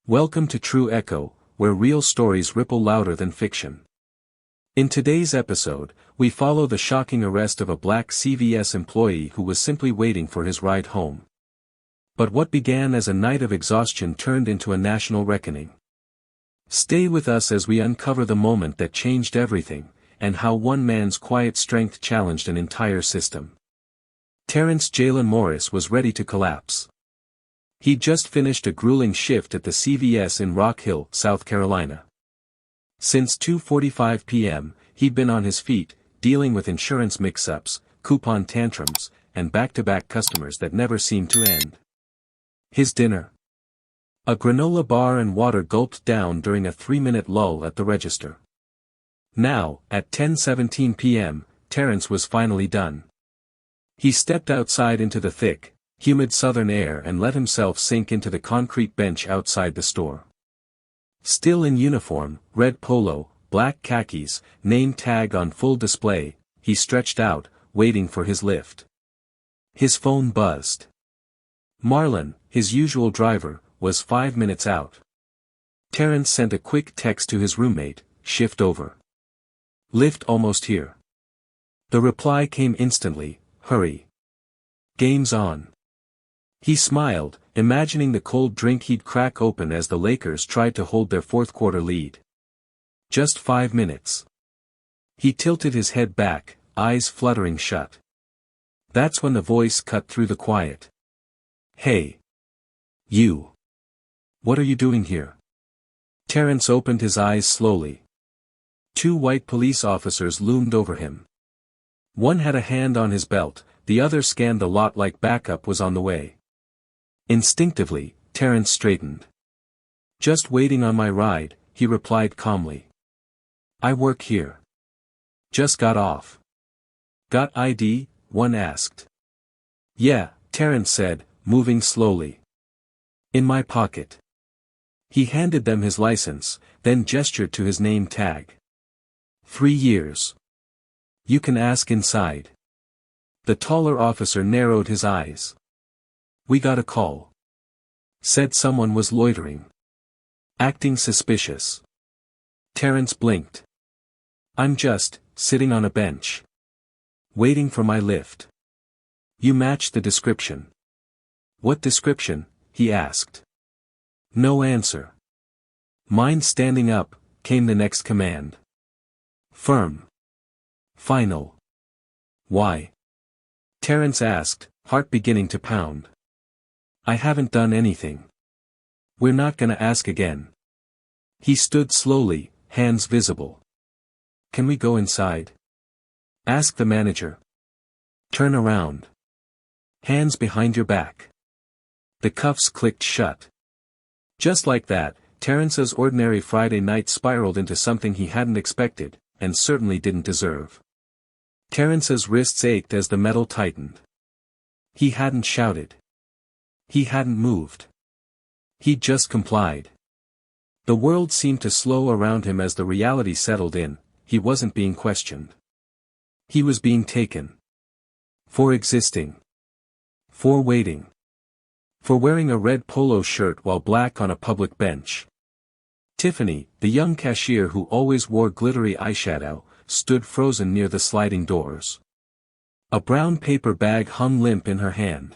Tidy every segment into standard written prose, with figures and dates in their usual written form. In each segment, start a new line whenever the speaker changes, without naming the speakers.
Welcome to True Echo, where real stories ripple louder than fiction. In today's episode, we follow the shocking arrest of a black CVS employee who was simply waiting for his ride home. But what began as a night of exhaustion turned into a national reckoning. Stay with us as we uncover the moment that changed everything, and how one man's quiet strength challenged an entire system. Terrence Jalen Morris was ready to collapse. He'd just finished a grueling shift at the CVS in Rock Hill, South Carolina. Since 2:45 p.m., he'd been on his feet, dealing with insurance mix-ups, coupon tantrums, and back-to-back customers that never seemed to end. His dinner? A granola bar and water gulped down during a 3-minute lull at the register. Now, at 10:17 p.m., Terrence was finally done. He stepped outside into the thick, humid southern air and let himself sink into the concrete bench outside the store. Still in uniform, red polo, black khakis, name tag on full display, he stretched out, waiting for his Lyft. His phone buzzed. Marlon, his usual driver, was 5 minutes out. Terrence sent a quick text to his roommate, "Shift over. Lyft almost here." The reply came instantly, "Hurry. Game's on." He smiled, imagining the cold drink he'd crack open as the Lakers tried to hold their fourth-quarter lead. Just 5 minutes. He tilted his head back, eyes fluttering shut. That's when the voice cut through the quiet. "Hey. You. What are you doing here?" Terrence opened his eyes slowly. 2 white police officers loomed over him. One had a hand on his belt, the other scanned the lot like backup was on the way. Instinctively, Terrence straightened. "Just waiting on my ride," he replied calmly. "I work here. Just got off." "Got ID?" one asked. "Yeah," Terrence said, moving slowly. "In my pocket." He handed them his license, then gestured to his name tag. 3 years. "You can ask inside." The taller officer narrowed his eyes. "We got a call. Said someone was loitering. Acting suspicious." Terrence blinked. "I'm just sitting on a bench. Waiting for my Lyft." "You match the description." "What description?" he asked. No answer. "Mind standing up," came the next command. "Firm. Final." "Why?" Terrence asked, heart beginning to pound. "I haven't done anything." "We're not gonna ask again." He stood slowly, hands visible. "Can we go inside?" "Ask the manager." "Turn around. Hands behind your back." The cuffs clicked shut. Just like that, Terrence's ordinary Friday night spiraled into something he hadn't expected, and certainly didn't deserve. Terrence's wrists ached as the metal tightened. He hadn't shouted. He hadn't moved. He'd just complied. The world seemed to slow around him as the reality settled in. He wasn't being questioned. He was being taken. For existing. For waiting. For wearing a red polo shirt while black on a public bench. Tiffany, the young cashier who always wore glittery eyeshadow, stood frozen near the sliding doors. A brown paper bag hung limp in her hand.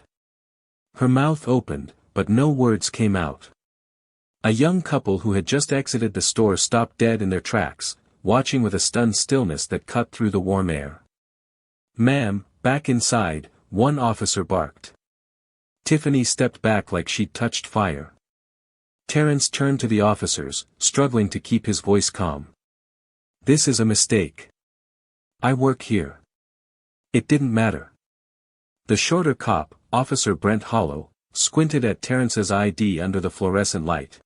Her mouth opened, but no words came out. A young couple who had just exited the store stopped dead in their tracks, watching with a stunned stillness that cut through the warm air. "Ma'am, back inside," one officer barked. Tiffany stepped back like she'd touched fire. Terrence turned to the officers, struggling to keep his voice calm. "This is a mistake. I work here." It didn't matter. The shorter cop, Officer Brent Hollow, squinted at Terrence's ID under the fluorescent light.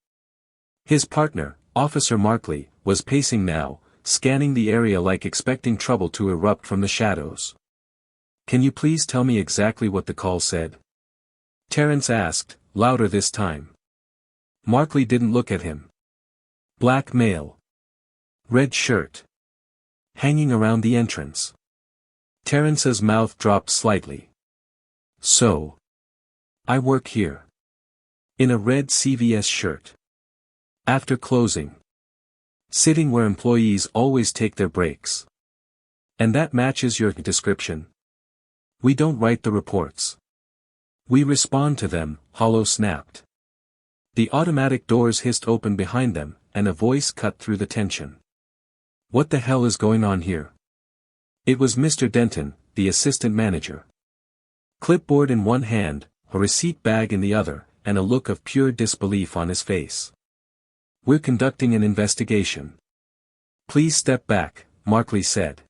His partner, Officer Markley, was pacing now, scanning the area like expecting trouble to erupt from the shadows. "Can you please tell me exactly what the call said?" Terrence asked, louder this time. Markley didn't look at him. "Black male. Red shirt. Hanging around the entrance." Terrence's mouth dropped slightly. "So. I work here. In a red CVS shirt. After closing. Sitting where employees always take their breaks. And that matches your description. We don't write the reports. We respond to them, Hollow snapped. The automatic doors hissed open behind them, and a voice cut through the tension. What the hell is going on here? It was Mr. Denton, the assistant manager. Clipboard in one hand, a receipt bag in the other, and a look of pure disbelief on his face. We're conducting an investigation. Please step back, Markley said.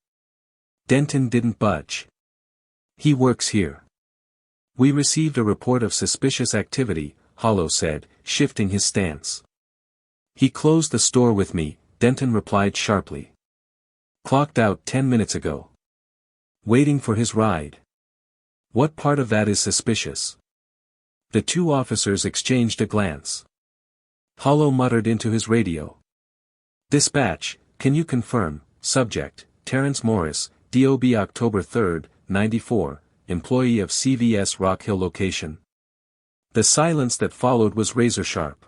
Denton didn't budge. He works here. We received a report of suspicious activity, Hollow said, shifting his stance. He closed the store with me, Denton replied sharply. Clocked out 10 minutes ago. Waiting for his ride. What part of that is suspicious? The two officers exchanged a glance. Hollow muttered into his radio. Dispatch, can you confirm, subject, Terrence Morris, DOB October 3, 94, employee of CVS Rock Hill location. The silence that followed was razor-sharp.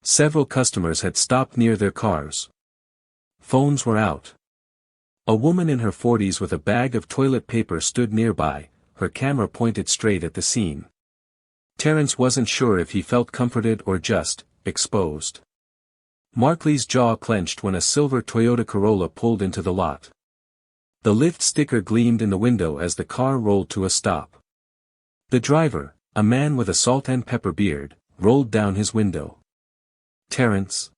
Several customers had stopped near their cars. Phones were out. A woman in her 40s with a bag of toilet paper stood nearby, her camera pointed straight at the scene. Terrence wasn't sure if he felt comforted or just exposed. Markley's jaw clenched when a silver Toyota Corolla pulled into the lot. The Lyft sticker gleamed in the window as the car rolled to a stop. The driver, a man with a salt and pepper beard, rolled down his window. Terrence?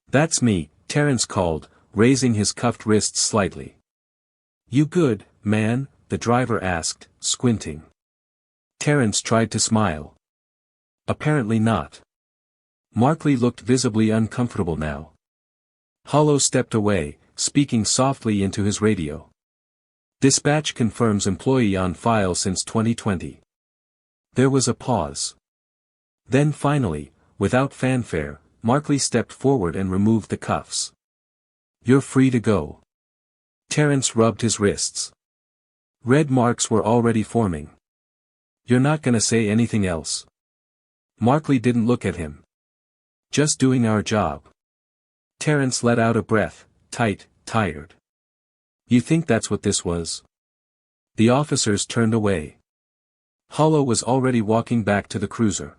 That's me, Terrence called, raising his cuffed wrists slightly. You good, man? The driver asked, squinting. Terrence tried to smile. Apparently not. Markley looked visibly uncomfortable now. Hollow stepped away, speaking softly into his radio. Dispatch confirms employee on file since 2020. There was a pause. Then finally, without fanfare, Markley stepped forward and removed the cuffs. You're free to go. Terrence rubbed his wrists. Red marks were already forming. You're not gonna say anything else? Markley didn't look at him. Just doing our job. Terrence let out a breath, tight, tired. You think that's what this was? The officers turned away. Hollow was already walking back to the cruiser.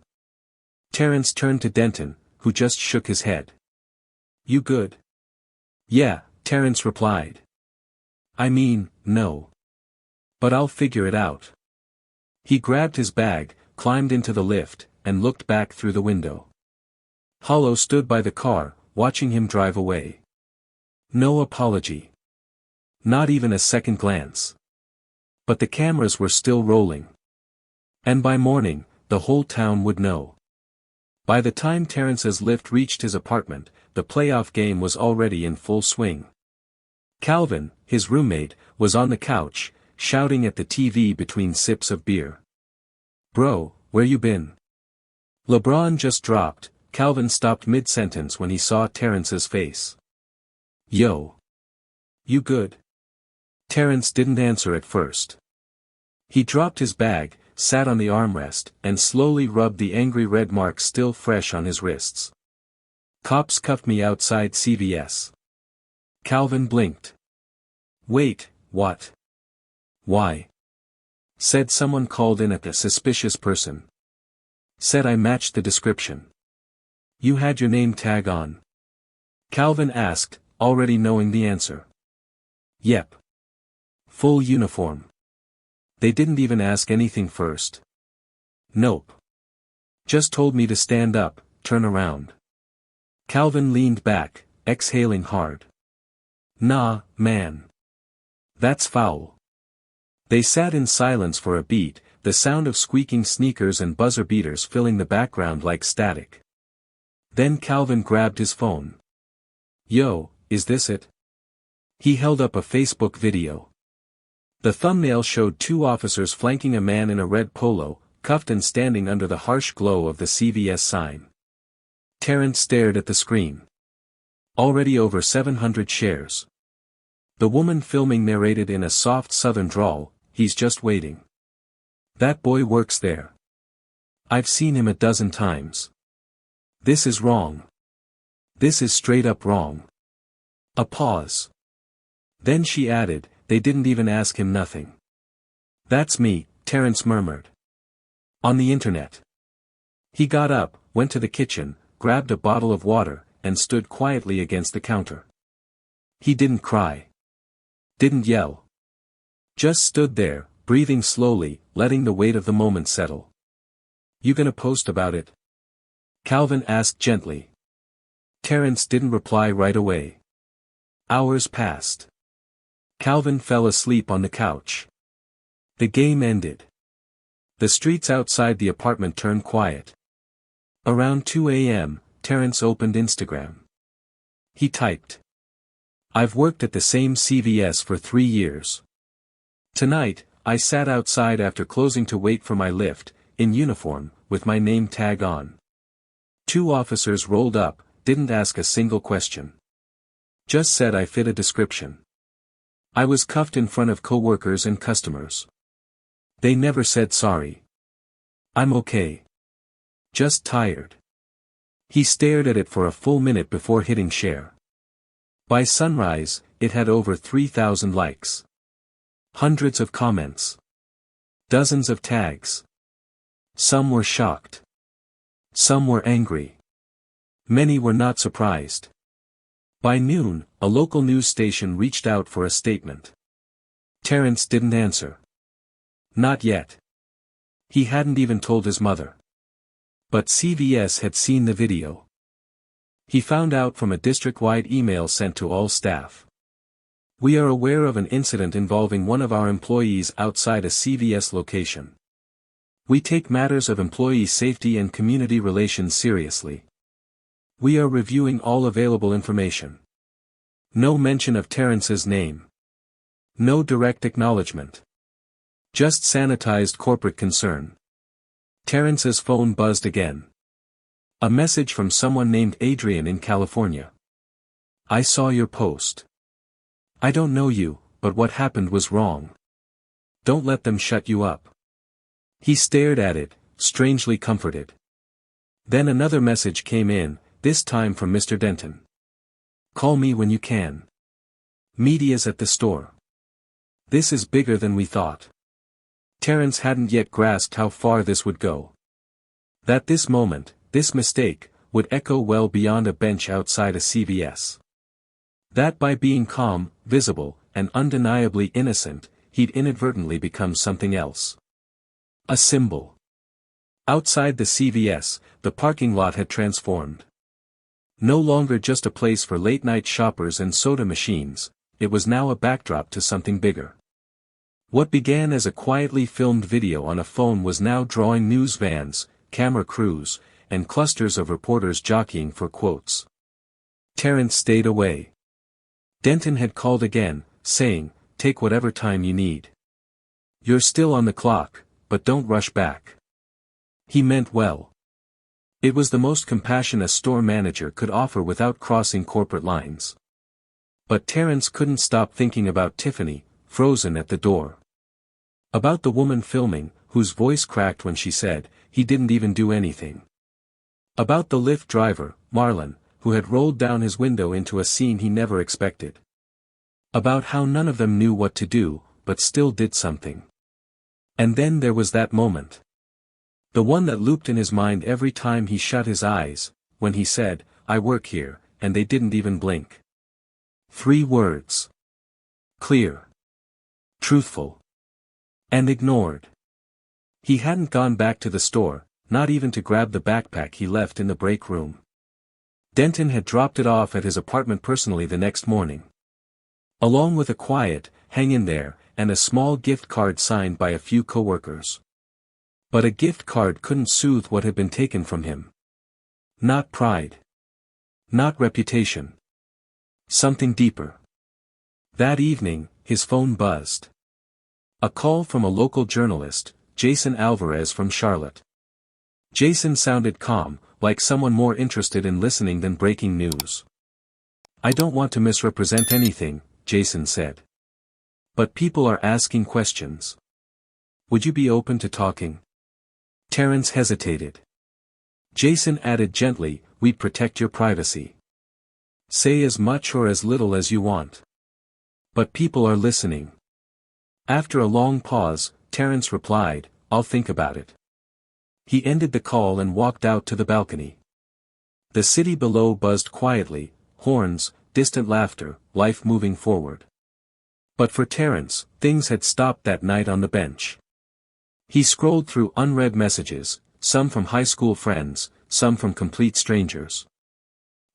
Terrence turned to Denton, who just shook his head. You good? Yeah, Terrence replied. I mean, no. But I'll figure it out. He grabbed his bag, climbed into the lift, and looked back through the window. Hollow stood by the car, watching him drive away. No apology. Not even a second glance. But the cameras were still rolling. And by morning, the whole town would know. By the time Terrence's Lyft reached his apartment, the playoff game was already in full swing. Calvin, his roommate, was on the couch, shouting at the TV between sips of beer. Bro, where you been? LeBron just dropped. Calvin stopped mid-sentence when he saw Terrence's face. Yo. You good? Terrence didn't answer at first. He dropped his bag, sat on the armrest, and slowly rubbed the angry red marks still fresh on his wrists. Cops cuffed me outside CVS. Calvin blinked. Wait, what? Why? Said someone called in at the suspicious person. Said I matched the description. You had your name tag on? Calvin asked, already knowing the answer. Yep. Full uniform. They didn't even ask anything first. Nope. Just told me to stand up, turn around. Calvin leaned back, exhaling hard. Nah, man. That's foul. They sat in silence for a beat, the sound of squeaking sneakers and buzzer beaters filling the background like static. Then Calvin grabbed his phone. Yo, is this it? He held up a Facebook video. The thumbnail showed two officers flanking a man in a red polo, cuffed and standing under the harsh glow of the CVS sign. Terrence stared at the screen. Already over 700 shares. The woman filming narrated in a soft southern drawl, he's just waiting. That boy works there. I've seen him a dozen times. This is wrong. This is straight up wrong. A pause. Then she added, they didn't even ask him nothing. That's me, Terrence murmured. On the internet. He got up, went to the kitchen, grabbed a bottle of water, and stood quietly against the counter. He didn't cry. Didn't yell. Just stood there, breathing slowly, letting the weight of the moment settle. You gonna post about it? Calvin asked gently. Terrence didn't reply right away. Hours passed. Calvin fell asleep on the couch. The game ended. The streets outside the apartment turned quiet. Around 2 a.m., Terrence opened Instagram. He typed. I've worked at the same CVS for 3 years. Tonight, I sat outside after closing to wait for my Lyft, in uniform, with my name tag on. 2 officers rolled up, didn't ask a single question. Just said I fit a description. I was cuffed in front of coworkers and customers. They never said sorry. I'm okay. Just tired. He stared at it for a full minute before hitting share. By sunrise, it had over 3,000 likes. Hundreds of comments. Dozens of tags. Some were shocked. Some were angry. Many were not surprised. By noon, a local news station reached out for a statement. Terrence didn't answer. Not yet. He hadn't even told his mother. But CVS had seen the video. He found out from a district-wide email sent to all staff. We are aware of an incident involving one of our employees outside a CVS location. We take matters of employee safety and community relations seriously. We are reviewing all available information. No mention of Terrence's name. No direct acknowledgement. Just sanitized corporate concern. Terrence's phone buzzed again. A message from someone named Adrian in California. I saw your post. I don't know you, but what happened was wrong. Don't let them shut you up. He stared at it, strangely comforted. Then another message came in, this time from Mr. Denton. Call me when you can. Media's at the store. This is bigger than we thought. Terrence hadn't yet grasped how far this would go. That this moment, this mistake, would echo well beyond a bench outside a CVS. That by being calm, visible, and undeniably innocent, he'd inadvertently become something else. A symbol. Outside the CVS, the parking lot had transformed. No longer just a place for late-night shoppers and soda machines, it was now a backdrop to something bigger. What began as a quietly filmed video on a phone was now drawing news vans, camera crews, and clusters of reporters jockeying for quotes. Terrence stayed away. Denton had called again, saying, take whatever time you need. You're still on the clock, but don't rush back. He meant well. It was the most compassion a store manager could offer without crossing corporate lines. But Terrence couldn't stop thinking about Tiffany, frozen at the door. About the woman filming, whose voice cracked when she said, he didn't even do anything. About the Lyft driver, Marlon, who had rolled down his window into a scene he never expected. About how none of them knew what to do, but still did something. And then there was that moment. The one that looped in his mind every time he shut his eyes, when he said, I work here, and they didn't even blink. 3 words. Clear. Truthful. And ignored. He hadn't gone back to the store, not even to grab the backpack he left in the break room. Denton had dropped it off at his apartment personally the next morning. Along with a quiet, hang in there, and a small gift card signed by a few coworkers. But a gift card couldn't soothe what had been taken from him. Not pride. Not reputation. Something deeper. That evening, his phone buzzed. A call from a local journalist, Jason Alvarez from Charlotte. Jason sounded calm, like someone more interested in listening than breaking news. I don't want to misrepresent anything, Jason said. But people are asking questions. Would you be open to talking? Terrence hesitated. Jason added gently, we'd protect your privacy. Say as much or as little as you want. But people are listening. After a long pause, Terrence replied, I'll think about it. He ended the call and walked out to the balcony. The city below buzzed quietly, horns, distant laughter, life moving forward. But for Terrence, things had stopped that night on the bench. He scrolled through unread messages, some from high school friends, some from complete strangers.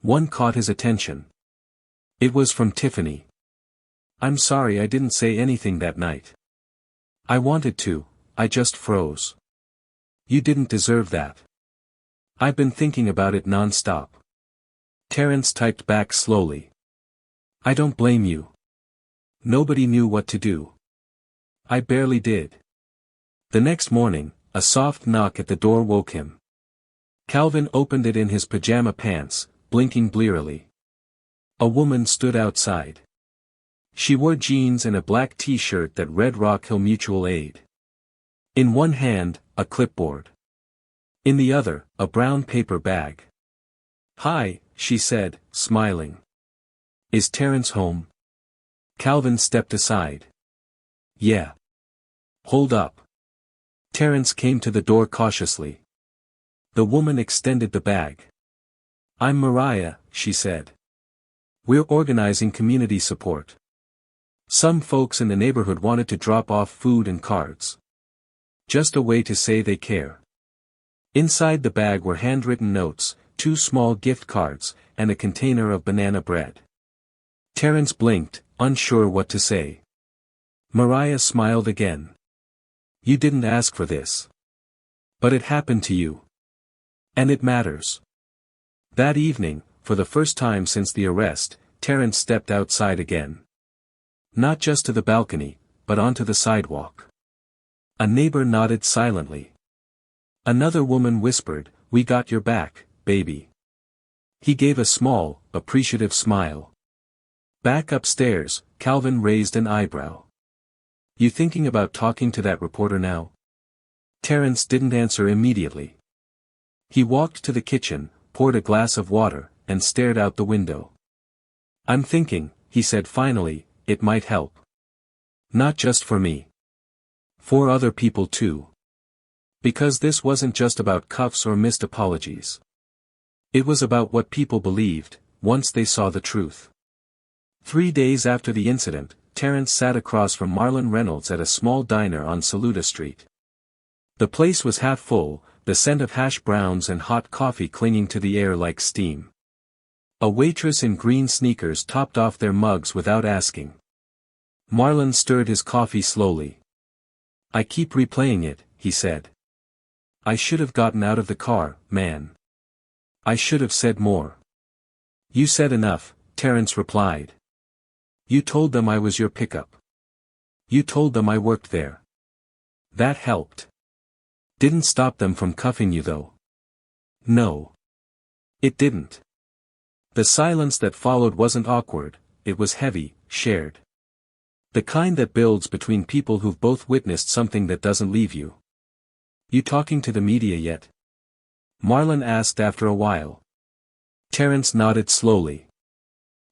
One caught his attention. It was from Tiffany. I'm sorry I didn't say anything that night. I wanted to, I just froze. You didn't deserve that. I've been thinking about it non-stop. Terrence typed back slowly. I don't blame you. Nobody knew what to do. I barely did. The next morning, a soft knock at the door woke him. Calvin opened it in his pajama pants, blinking blearily. A woman stood outside. She wore jeans and a black t-shirt that read Rock Hill Mutual Aid. In one hand, a clipboard. In the other, a brown paper bag. Hi, she said, smiling. Is Terrence home? Calvin stepped aside. Yeah. Hold up. Terrence came to the door cautiously. The woman extended the bag. I'm Mariah, she said. We're organizing community support. Some folks in the neighborhood wanted to drop off food and cards. Just a way to say they care. Inside the bag were handwritten notes, 2 small gift cards, and a container of banana bread. Terrence blinked, unsure what to say. Mariah smiled again. You didn't ask for this. But it happened to you. And it matters. That evening, for the first time since the arrest, Terrence stepped outside again. Not just to the balcony, but onto the sidewalk. A neighbor nodded silently. Another woman whispered, We got your back, baby. He gave a small, appreciative smile. Back upstairs, Calvin raised an eyebrow. You thinking about talking to that reporter now? Terrence didn't answer immediately. He walked to the kitchen, poured a glass of water, and stared out the window. I'm thinking, he said finally, it might help. Not just for me. For other people too. Because this wasn't just about cuffs or missed apologies. It was about what people believed, once they saw the truth. 3 days after the incident, Terrence sat across from Marlon Reynolds at a small diner on Saluda Street. The place was half full, the scent of hash browns and hot coffee clinging to the air like steam. A waitress in green sneakers topped off their mugs without asking. Marlon stirred his coffee slowly. I keep replaying it, he said. I should have gotten out of the car, man. I should have said more. You said enough, Terrence replied. You told them I was your pickup. You told them I worked there. That helped. Didn't stop them from cuffing you though. No. It didn't. The silence that followed wasn't awkward, it was heavy, shared. The kind that builds between people who've both witnessed something that doesn't leave you. You talking to the media yet? Marlon asked after a while. Terrence nodded slowly.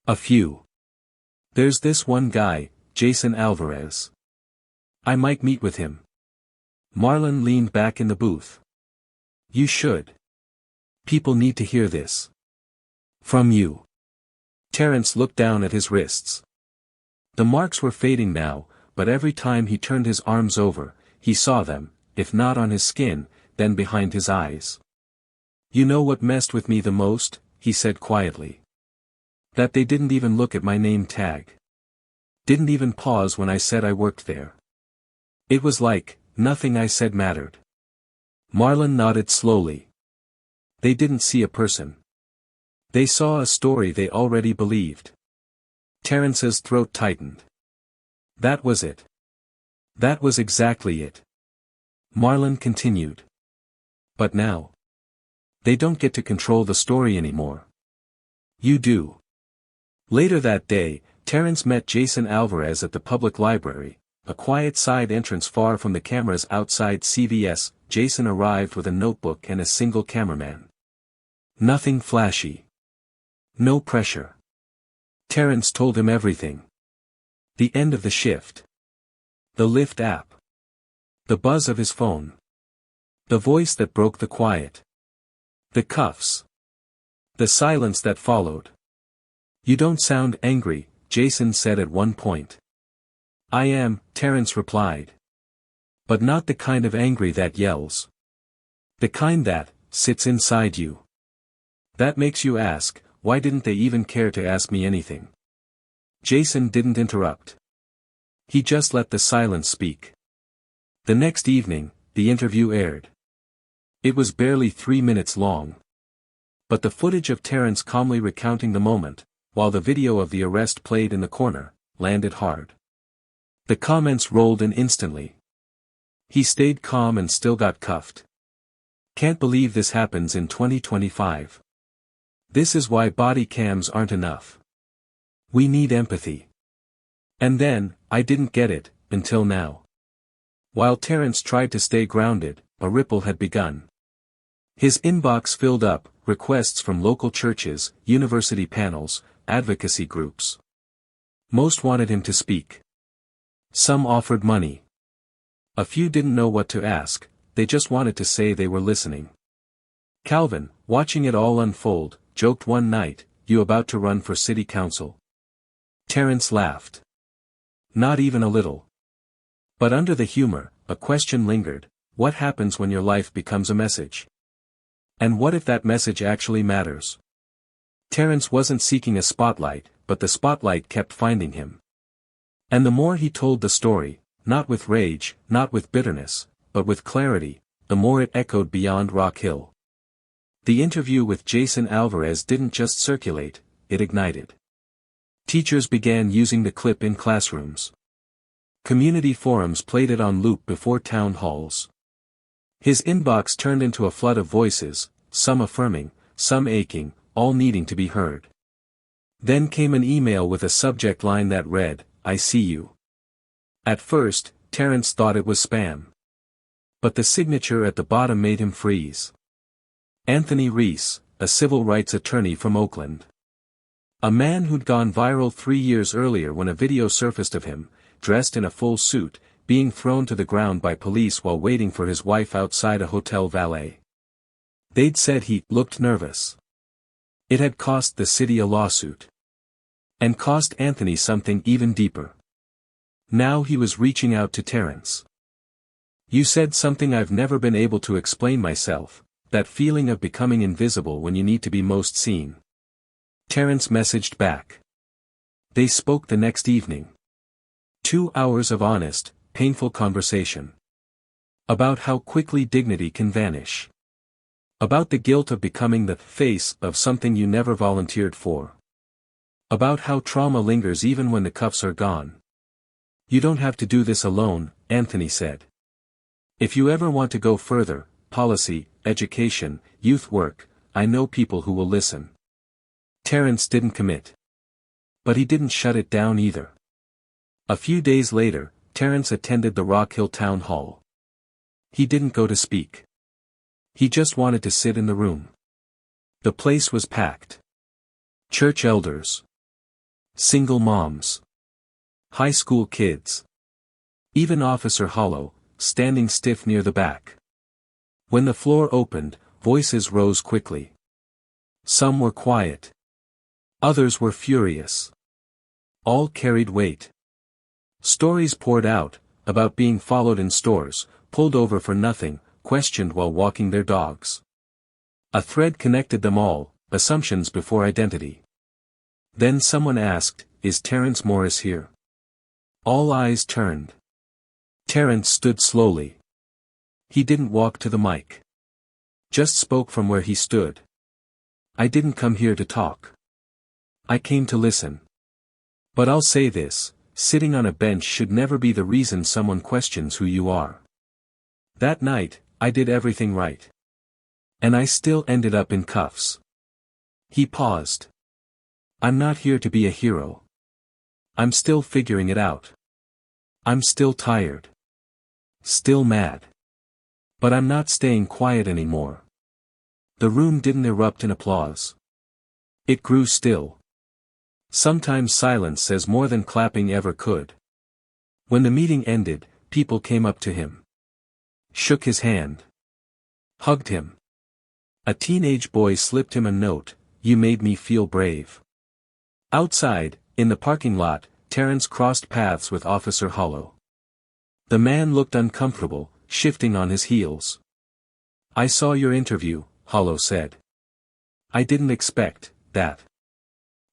A few. There's this one guy, Jason Alvarez. I might meet with him. Marlon leaned back in the booth. You should. People need to hear this. From you. Terrence looked down at his wrists. The marks were fading now, but every time he turned his arms over, he saw them, if not on his skin, then behind his eyes. You know what messed with me the most, he said quietly. That they didn't even look at my name tag. Didn't even pause when I said I worked there. It was like, nothing I said mattered. Marlon nodded slowly. They didn't see a person. They saw a story they already believed. Terrence's throat tightened. That was it. That was exactly it. Marlon continued. But now. They don't get to control the story anymore. You do. Later that day, Terrence met Jason Alvarez at the public library, a quiet side entrance far from the cameras outside CVS. Jason arrived with a notebook and a single cameraman. Nothing flashy. No pressure. Terrence told him everything. The end of the shift. The Lyft app. The buzz of his phone. The voice that broke the quiet. The cuffs. The silence that followed. "You don't sound angry," Jason said at one point. "I am," Terrence replied. "But not the kind of angry that yells. The kind that sits inside you. That makes you ask, why didn't they even care to ask me anything?" Jason didn't interrupt. He just let the silence speak. The next evening, the interview aired. It was barely 3 minutes long. But the footage of Terrence calmly recounting the moment, while the video of the arrest played in the corner, landed hard. The comments rolled in instantly. "He stayed calm and still got cuffed. Can't believe this happens in 2025. This is why body cams aren't enough. We need empathy." And then, "I didn't get it, until now." While Terrence tried to stay grounded, a ripple had begun. His inbox filled up, requests from local churches, university panels, advocacy groups. Most wanted him to speak. Some offered money. A few didn't know what to ask, they just wanted to say they were listening. Calvin, watching it all unfold, joked one night, "You about to run for city council?" Terrence laughed. Not even a little. But under the humor, a question lingered: what happens when your life becomes a message? And what if that message actually matters? Terrence wasn't seeking a spotlight, but the spotlight kept finding him. And the more he told the story, not with rage, not with bitterness, but with clarity, the more it echoed beyond Rock Hill. The interview with Jason Alvarez didn't just circulate, it ignited. Teachers began using the clip in classrooms. Community forums played it on loop before town halls. His inbox turned into a flood of voices, some affirming, some aching, all needing to be heard. Then came an email with a subject line that read, "I see you." At first, Terrence thought it was spam. But the signature at the bottom made him freeze. Anthony Reese, a civil rights attorney from Oakland. A man who'd gone viral 3 years earlier when a video surfaced of him, dressed in a full suit, being thrown to the ground by police while waiting for his wife outside a hotel valet. They'd said he looked nervous. It had cost the city a lawsuit. And cost Anthony something even deeper. Now he was reaching out to Terrence. "You said something I've never been able to explain myself, that feeling of becoming invisible when you need to be most seen." Terrence messaged back. They spoke the next evening. 2 hours of honest, painful conversation. About how quickly dignity can vanish. About the guilt of becoming the face of something you never volunteered for. About how trauma lingers even when the cuffs are gone. "You don't have to do this alone," Anthony said. "If you ever want to go further, policy, education, youth work, I know people who will listen." Terrence didn't commit. But he didn't shut it down either. A few days later, Terrence attended the Rock Hill Town Hall. He didn't go to speak. He just wanted to sit in the room. The place was packed. Church elders. Single moms. High school kids. Even Officer Hollow, standing stiff near the back. When the floor opened, voices rose quickly. Some were quiet. Others were furious. All carried weight. Stories poured out, about being followed in stores, pulled over for nothing, questioned while walking their dogs. A thread connected them all, assumptions before identity. Then someone asked, "Is Terrence Morris here?" All eyes turned. Terrence stood slowly. He didn't walk to the mic. Just spoke from where he stood. "I didn't come here to talk. I came to listen. But I'll say this, sitting on a bench should never be the reason someone questions who you are. That night, I did everything right. And I still ended up in cuffs." He paused. "I'm not here to be a hero. I'm still figuring it out. I'm still tired. Still mad. But I'm not staying quiet anymore." The room didn't erupt in applause. It grew still. Sometimes silence says more than clapping ever could. When the meeting ended, people came up to him, shook his hand, hugged him. A teenage boy slipped him a note, "You made me feel brave." Outside, in the parking lot, Terrence crossed paths with Officer Hollow. The man looked uncomfortable, shifting on his heels. "I saw your interview," Hollow said. "I didn't expect that."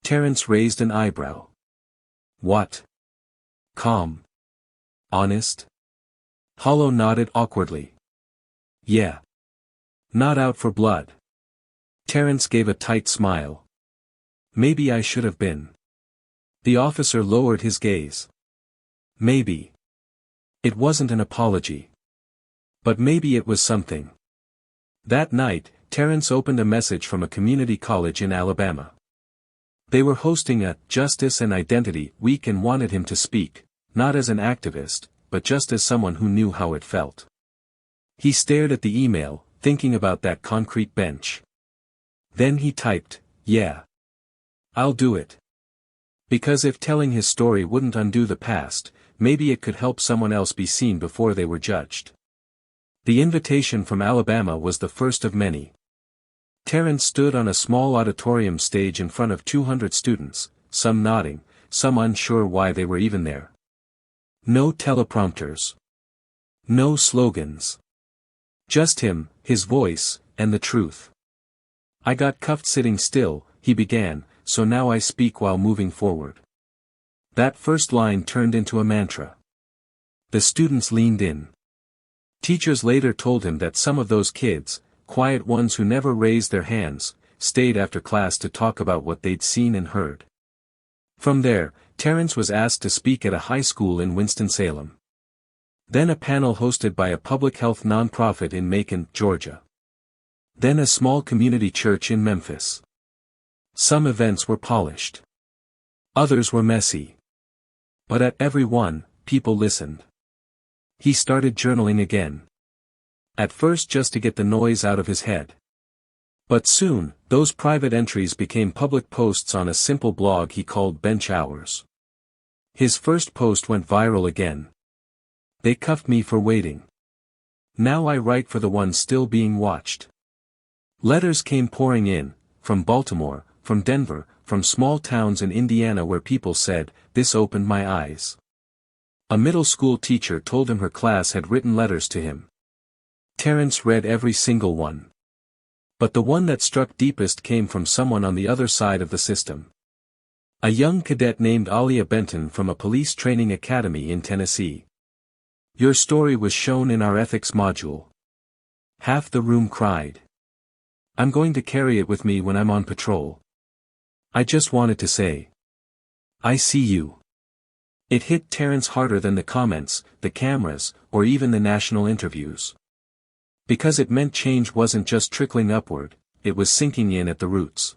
Terrence raised an eyebrow. "What? Calm? Honest?" Hollow nodded awkwardly. "Yeah. Not out for blood." Terrence gave a tight smile. "Maybe I should have been." The officer lowered his gaze. "Maybe." It wasn't an apology. But maybe it was something. That night, Terrence opened a message from a community college in Alabama. They were hosting a Justice and Identity Week and wanted him to speak, not as an activist, but just as someone who knew how it felt. He stared at the email, thinking about that concrete bench. Then he typed, "Yeah. I'll do it." Because if telling his story wouldn't undo the past, maybe it could help someone else be seen before they were judged. The invitation from Alabama was the first of many. Terrence stood on a small auditorium stage in front of 200 students, some nodding, some unsure why they were even there. No teleprompters. No slogans. Just him, his voice, and the truth. "I got cuffed sitting still," he began, "so now I speak while moving forward." That first line turned into a mantra. The students leaned in. Teachers later told him that some of those kids, quiet ones who never raised their hands, stayed after class to talk about what they'd seen and heard. From there, Terrence was asked to speak at a high school in Winston-Salem. Then a panel hosted by a public health nonprofit in Macon, Georgia. Then a small community church in Memphis. Some events were polished. Others were messy. But at every one, people listened. He started journaling again. At first just to get the noise out of his head. But soon, those private entries became public posts on a simple blog he called Bench Hours. His first post went viral again. "They cuffed me for waiting. Now I write for the ones still being watched." Letters came pouring in, from Baltimore, from Denver, from small towns in Indiana where people said, "This opened my eyes." A middle school teacher told him her class had written letters to him. Terrence read every single one. But the one that struck deepest came from someone on the other side of the system. A young cadet named Alia Benton from a police training academy in Tennessee. "Your story was shown in our ethics module." Half the room cried. "I'm going to carry it with me when I'm on patrol. I just wanted to say, I see you." It hit Terrence harder than the comments, the cameras, or even the national interviews. Because it meant change wasn't just trickling upward, it was sinking in at the roots.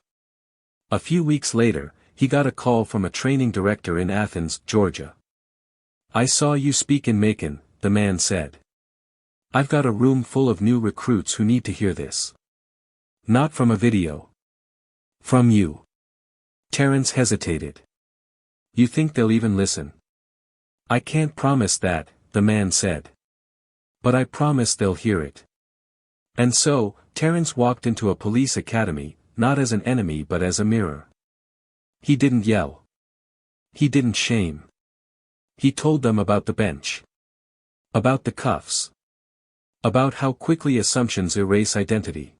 A few weeks later, he got a call from a training director in Athens, Georgia. "I saw you speak in Macon," the man said. "I've got a room full of new recruits who need to hear this. Not from a video. From you." Terrence hesitated. "You think they'll even listen?" "I can't promise that," the man said. "But I promise they'll hear it." And so, Terrence walked into a police academy, not as an enemy but as a mirror. He didn't yell. He didn't shame. He told them about the bench. About the cuffs. About how quickly assumptions erase identity.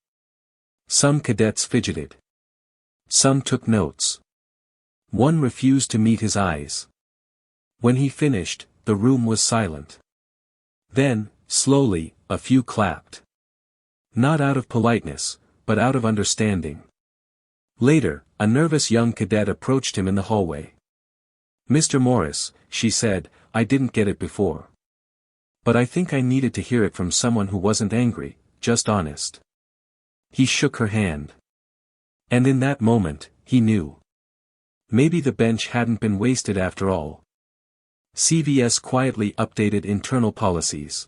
Some cadets fidgeted. Some took notes. One refused to meet his eyes. When he finished, the room was silent. Then, slowly, a few clapped. Not out of politeness, but out of understanding. Later, a nervous young cadet approached him in the hallway. "Mr. Morris," she said, "I didn't get it before. But I think I needed to hear it from someone who wasn't angry, just honest." He shook her hand. And in that moment, he knew. Maybe the bench hadn't been wasted after all. CVS quietly updated internal policies.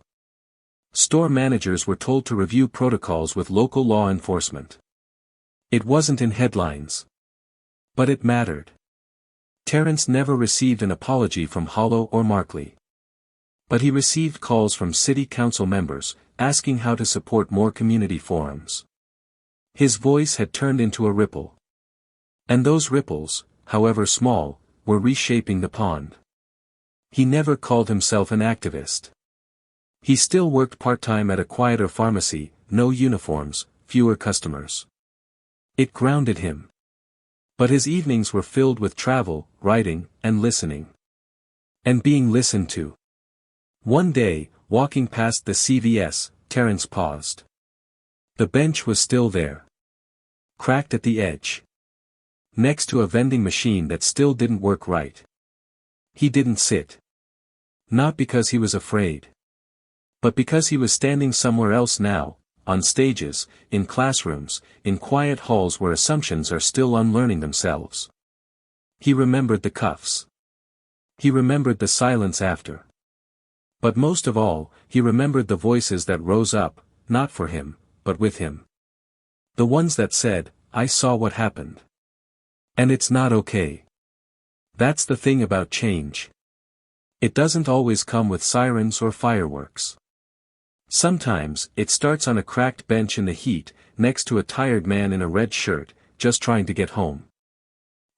Store managers were told to review protocols with local law enforcement. It wasn't in headlines. But it mattered. Terrence never received an apology from Hollow or Markley. But he received calls from city council members, asking how to support more community forums. His voice had turned into a ripple. And those ripples, however small, were reshaping the pond. He never called himself an activist. He still worked part-time at a quieter pharmacy, no uniforms, fewer customers. It grounded him. But his evenings were filled with travel, writing, and listening. And being listened to. One day, walking past the CVS, Terrence paused. The bench was still there. Cracked at the edge. Next to a vending machine that still didn't work right. He didn't sit. Not because he was afraid. But because he was standing somewhere else now, on stages, in classrooms, in quiet halls where assumptions are still unlearning themselves. He remembered the cuffs. He remembered the silence after. But most of all, he remembered the voices that rose up, not for him, but with him. The ones that said, "I saw what happened. And it's not okay." That's the thing about change. It doesn't always come with sirens or fireworks. Sometimes, it starts on a cracked bench in the heat, next to a tired man in a red shirt, just trying to get home.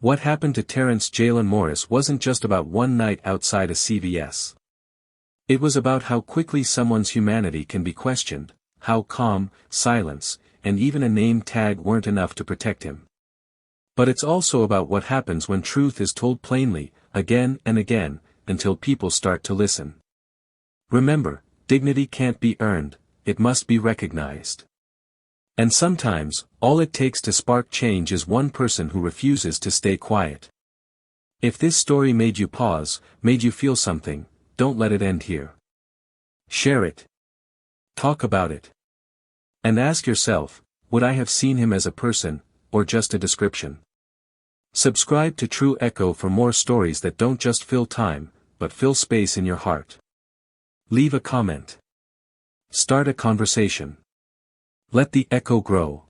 What happened to Terrence Jalen Morris wasn't just about one night outside a CVS. It was about how quickly someone's humanity can be questioned, how calm, silence, and even a name tag weren't enough to protect him. But it's also about what happens when truth is told plainly, again and again, until people start to listen. Remember, dignity can't be earned, it must be recognized. And sometimes, all it takes to spark change is one person who refuses to stay quiet. If this story made you pause, made you feel something, don't let it end here. Share it. Talk about it. And ask yourself, would I have seen him as a person, or just a description? Subscribe to True Echo for more stories that don't just fill time, but fill space in your heart. Leave a comment. Start a conversation. Let the echo grow.